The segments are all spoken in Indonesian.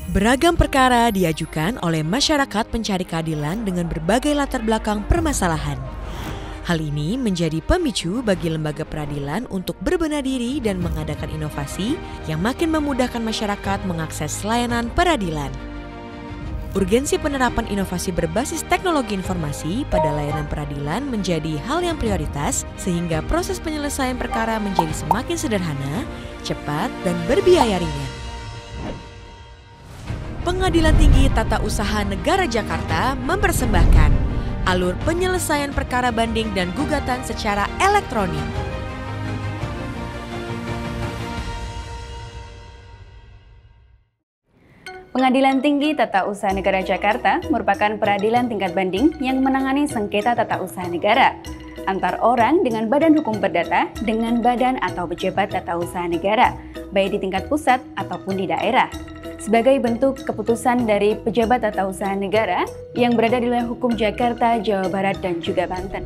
Beragam perkara diajukan oleh masyarakat pencari keadilan dengan berbagai latar belakang permasalahan. Hal ini menjadi pemicu bagi lembaga peradilan untuk berbenah diri dan mengadakan inovasi yang makin memudahkan masyarakat mengakses layanan peradilan. Urgensi penerapan inovasi berbasis teknologi informasi pada layanan peradilan menjadi hal yang prioritas sehingga proses penyelesaian perkara menjadi semakin sederhana, cepat, dan berbiaya ringan. Pengadilan Tinggi Tata Usaha Negara Jakarta mempersembahkan alur penyelesaian perkara banding dan gugatan secara elektronik. Pengadilan Tinggi Tata Usaha Negara Jakarta merupakan peradilan tingkat banding yang menangani sengketa tata usaha negara antar orang dengan badan hukum perdata dengan badan atau pejabat tata usaha negara, baik di tingkat pusat ataupun di daerah. Sebagai bentuk keputusan dari pejabat tata usaha negara yang berada di wilayah hukum Jakarta, Jawa Barat, dan juga Banten.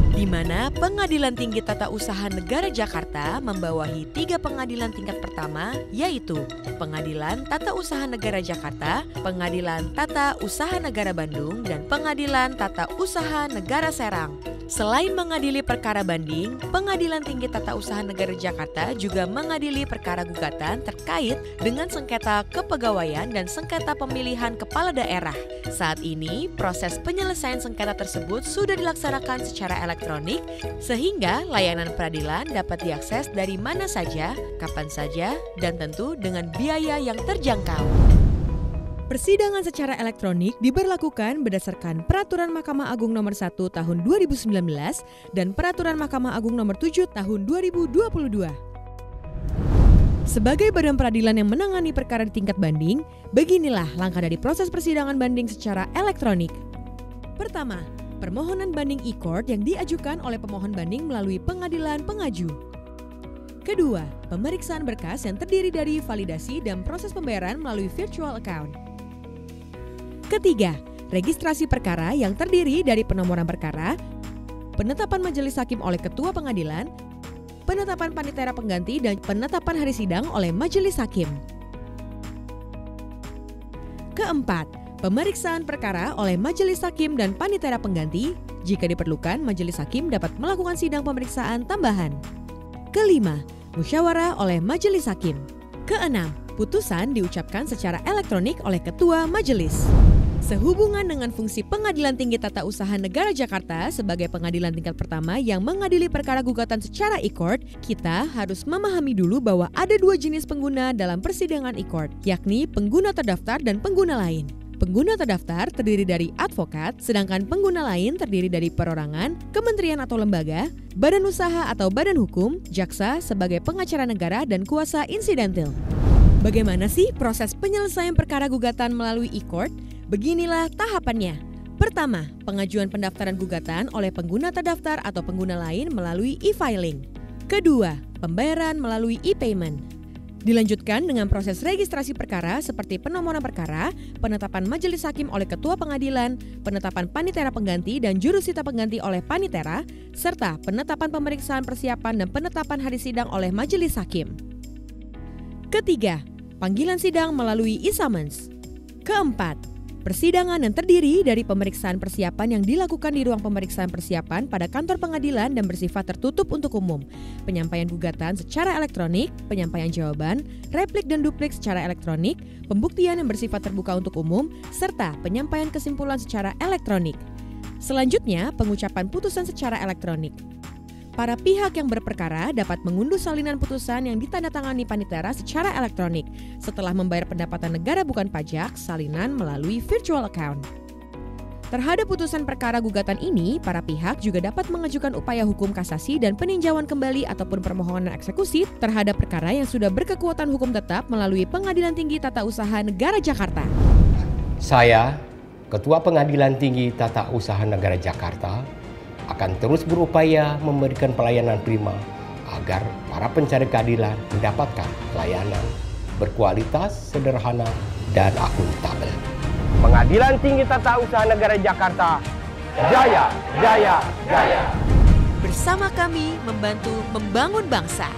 Di mana Pengadilan Tinggi Tata Usaha Negara Jakarta membawahi 3 pengadilan tingkat pertama, yaitu Pengadilan Tata Usaha Negara Jakarta, Pengadilan Tata Usaha Negara Bandung, dan Pengadilan Tata Usaha Negara Serang. Selain mengadili perkara banding, Pengadilan Tinggi Tata Usaha Negara Jakarta juga mengadili perkara gugatan terkait dengan sengketa kepegawaian dan sengketa pemilihan kepala daerah. Saat ini, proses penyelesaian sengketa tersebut sudah dilaksanakan secara elektronik, sehingga layanan peradilan dapat diakses dari mana saja, kapan saja, dan tentu dengan biaya yang terjangkau. Persidangan secara elektronik diberlakukan berdasarkan Peraturan Mahkamah Agung Nomor 1 Tahun 2019 dan Peraturan Mahkamah Agung Nomor 7 Tahun 2022. Sebagai badan peradilan yang menangani perkara di tingkat banding, beginilah langkah dari proses persidangan banding secara elektronik. Pertama, permohonan banding e-court yang diajukan oleh pemohon banding melalui pengadilan pengaju. Kedua, pemeriksaan berkas yang terdiri dari validasi dan proses pembayaran melalui virtual account. Ketiga, registrasi perkara yang terdiri dari penomoran perkara, penetapan majelis hakim oleh ketua pengadilan, penetapan panitera pengganti, dan penetapan hari sidang oleh majelis hakim. Keempat, pemeriksaan perkara oleh majelis hakim dan panitera pengganti. Jika diperlukan, majelis hakim dapat melakukan sidang pemeriksaan tambahan. Kelima, musyawarah oleh majelis hakim. Keenam, putusan diucapkan secara elektronik oleh ketua majelis. Sehubungan dengan fungsi Pengadilan Tinggi Tata Usaha Negara Jakarta sebagai pengadilan tingkat pertama yang mengadili perkara gugatan secara e-court, kita harus memahami dulu bahwa ada 2 jenis pengguna dalam persidangan e-court, yakni pengguna terdaftar dan pengguna lain. Pengguna terdaftar terdiri dari advokat, sedangkan pengguna lain terdiri dari perorangan, kementerian atau lembaga, badan usaha atau badan hukum, jaksa sebagai pengacara negara, dan kuasa insidentil. Bagaimana sih proses penyelesaian perkara gugatan melalui e-court? Beginilah tahapannya. Pertama, pengajuan pendaftaran gugatan oleh pengguna terdaftar atau pengguna lain melalui e-filing. Kedua, pembayaran melalui e-payment. Dilanjutkan dengan proses registrasi perkara seperti penomoran perkara, penetapan majelis hakim oleh ketua pengadilan, penetapan panitera pengganti dan jurusita pengganti oleh panitera, serta penetapan pemeriksaan persiapan dan penetapan hari sidang oleh majelis hakim. Ketiga, panggilan sidang melalui e-summons. Keempat, persidangan yang terdiri dari pemeriksaan persiapan yang dilakukan di ruang pemeriksaan persiapan pada kantor pengadilan dan bersifat tertutup untuk umum, penyampaian gugatan secara elektronik, penyampaian jawaban, replik dan duplik secara elektronik, pembuktian yang bersifat terbuka untuk umum, serta penyampaian kesimpulan secara elektronik. Selanjutnya, pengucapan putusan secara elektronik. Para pihak yang berperkara dapat mengunduh salinan putusan yang ditandatangani panitera secara elektronik setelah membayar pendapatan negara bukan pajak salinan melalui virtual account. Terhadap putusan perkara gugatan ini, para pihak juga dapat mengajukan upaya hukum kasasi dan peninjauan kembali ataupun permohonan eksekusi terhadap perkara yang sudah berkekuatan hukum tetap melalui Pengadilan Tinggi Tata Usaha Negara Jakarta. Saya, Ketua Pengadilan Tinggi Tata Usaha Negara Jakarta, akan terus berupaya memberikan pelayanan prima agar para pencari keadilan mendapatkan layanan berkualitas, sederhana, dan akuntabel. Pengadilan Tinggi Tata Usaha Negara Jakarta, jaya, jaya, jaya. Bersama kami membantu membangun bangsa.